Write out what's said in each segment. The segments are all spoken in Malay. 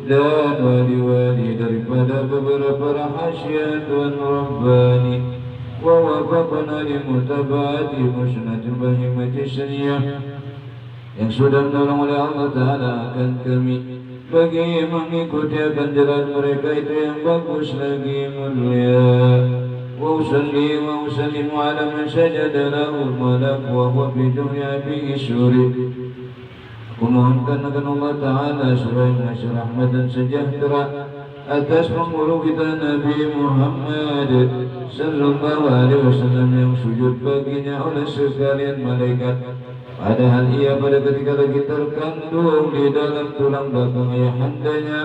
dan wali-wali daripada beberapa rahasia Tuhan Rabbani, wa wafaqna li mutaba'ati musnad bahimati syariah yang sudah menolong oleh Allah Ta'ala akan kami bagi mengikuti akan jalan mereka itu yang bagus lagi mulia. Wa usalli wa usallimu ala man sajada lahu al-malak wa huwa fi dunya bihi syuri. Aku mohonkan akan Allah Ta'ala supaya mengasih rahmat dan sejahtera atas penghulu kita Nabi Muhammad sallallahu alaihi wasallam yang sujud baginya oleh sekalian malaikat, padahal ia pada ketika lagi terkandung di dalam tulang belakang ayahandanya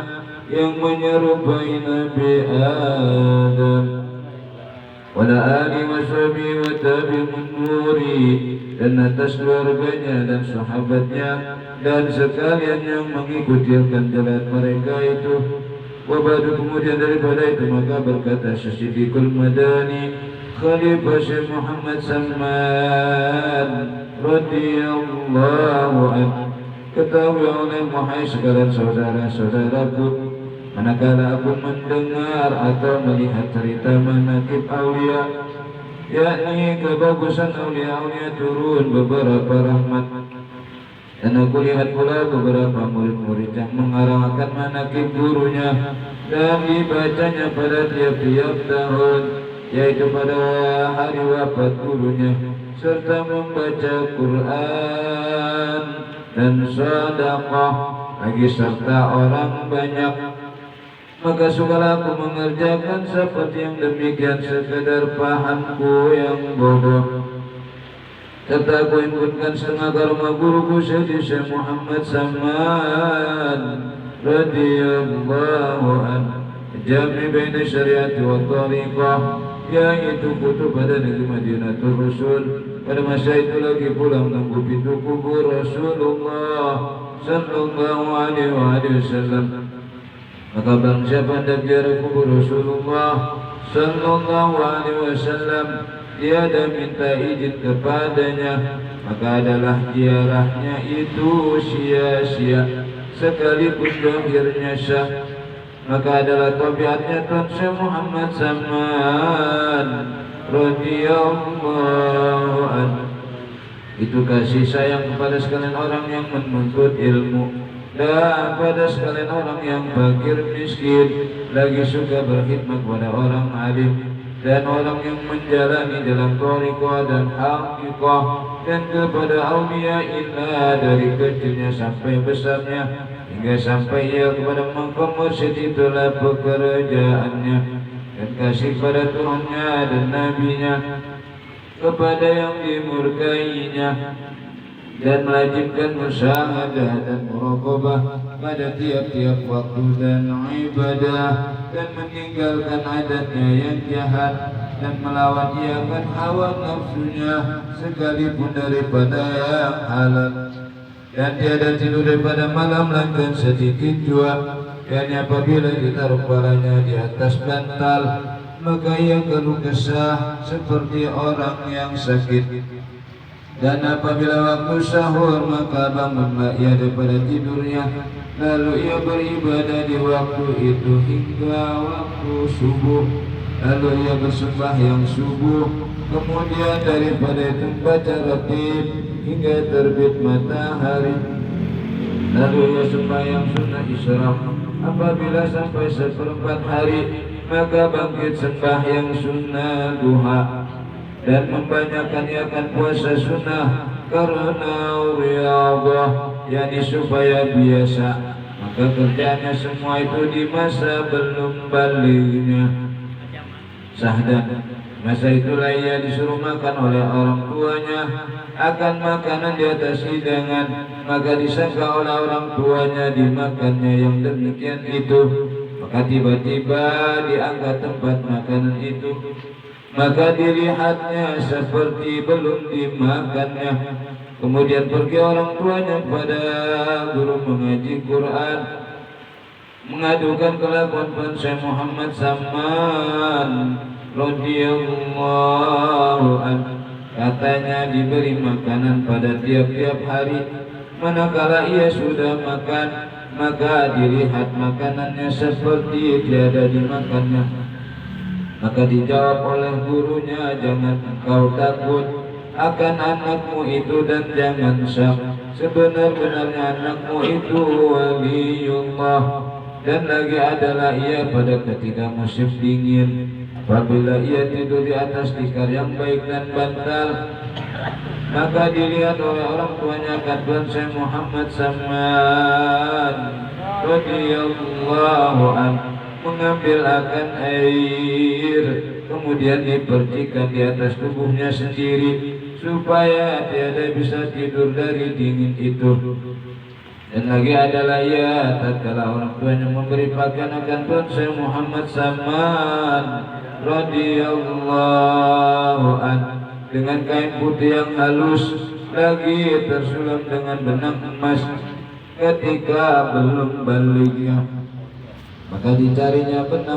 yang menyerupai Nabi Adam. Wala ali wa sahbihi wa tabi'un nuri, dan atas keluarganya dan sahabatnya dan sekalian yang mengikuti jalan mereka itu. Wabadu, kemudian daripada itu maka berkata Syafiqul Madani Khalifah Syekh Muhammad Salman radhiyallahu anhu, ketahui oleh wahai sekalian saudara-saudaraku, manakala aku mendengar atau melihat cerita manaqib aulia, yakni kebagusan aulia-aulia turun beberapa rahmat, dan aku lihat pula beberapa murid-murid yang mengarangkan manaqib gurunya dan dibacanya pada tiap-tiap tahun, yaitu pada hari wafat gurunya, serta membaca Quran dan sedekah lagi serta orang banyak. Maka sukalah aku mengerjakan seperti yang demikian sekadar pahamku yang bodoh, serta aku himpunkan setengah karma guruku Syekh Muhammad Salman radhiyallahu anhu jami baina syariat wa tariqah, yaitu kutub pada negeri Madinatul Rasul. Pada masa itu lagi pula menunggu pintu kubur Rasulullah sallallahu alaihi wasallam. Maka barang siapa hendak ziarah kubur Rasulullah sallallahu alaihi wasallam, tiada minta izin kepadanya, maka adalah ziarahnya itu sia-sia sekalipun zahirnya syah. Maka adalah tabiatnya Tuan Syekh Muhammad Salman radhiyallahu anhu itu kasih sayang kepada sekalian orang yang menuntut ilmu dan pada sekalian orang yang fakir miskin, lagi suka berkhidmat kepada orang alim dan orang yang menjalani dalam tariqah dan hakikah, dan kepada aulia illa dari kecilnya sampai besarnya, hingga sampai ia kepada maqam mursyid, itulah pekerjaannya, dan kasih pada Tuhannya dan Nabinya, kepada yang dimurkainya, dan melazimkan musyahadah dan muraqabah pada tiap-tiap waktu dan ibadah, dan meninggalkan adatnya yang jahat dan melawan ia akan hawa nafsunya sekalipun daripada yang halal, dan tiada tidur daripada malam melainkan sedikit jua, dan apabila ditaruh kepalanya di atas bantal maka ia keluh kesah seperti orang yang sakit. Dan apabila waktu sahur maka bangunlah ia daripada tidurnya, lalu ia beribadah di waktu itu hingga waktu subuh, lalu ia bersembahyang subuh, kemudian daripada itu baca ratib hingga terbit matahari, lalu ia sembahyang sunnah isyraq. Apabila sampai seperempat hari maka bangkit sembahyang sunnah duha, dan membanyakkan ia akan puasa sunnah karena riyadhah, yakni supaya biasa. Maka kerjanya semua itu di masa belum balignya sahdan. Masa itulah ia disuruh makan oleh orang tuanya akan makanan di atas hidangan, maka disangka oleh orang tuanya dimakannya yang demikian itu. Maka tiba-tiba diangkat tempat makanan itu, maka dilihatnya seperti belum dimakannya. Kemudian pergi orang tuanya pada guru mengaji Quran, mengadukan kelakuan Syekh Muhammad Salman radhiyallahu anhu. Katanya diberi makanan pada tiap-tiap hari, manakala ia sudah makan maka dilihat makanannya seperti tiada dimakannya. Maka dijawab oleh gurunya, jangan engkau takut akan anakmu itu dan jangan syak, sebenar-benarnya anakmu itu waliullah, dan lagi adalah ia pada ketika musim dingin apabila ia tidur di atas tikar yang baik dan bantal, maka dilihat oleh orang tuanya kata Syekh Muhammad Saman radhiyallahu anhu mengambil akan air kemudian dipercikan di atas tubuhnya sendiri supaya tiada bisa tidur dari dingin itu. Dan lagi adalah ia tatkala orang tuanya memberi pakaian akan Tuhan Syekh Muhammad Saman radhiyallahu anhu dengan kain putih yang halus lagi tersulam dengan benang emas ketika belum balignya, maka dicarinya benang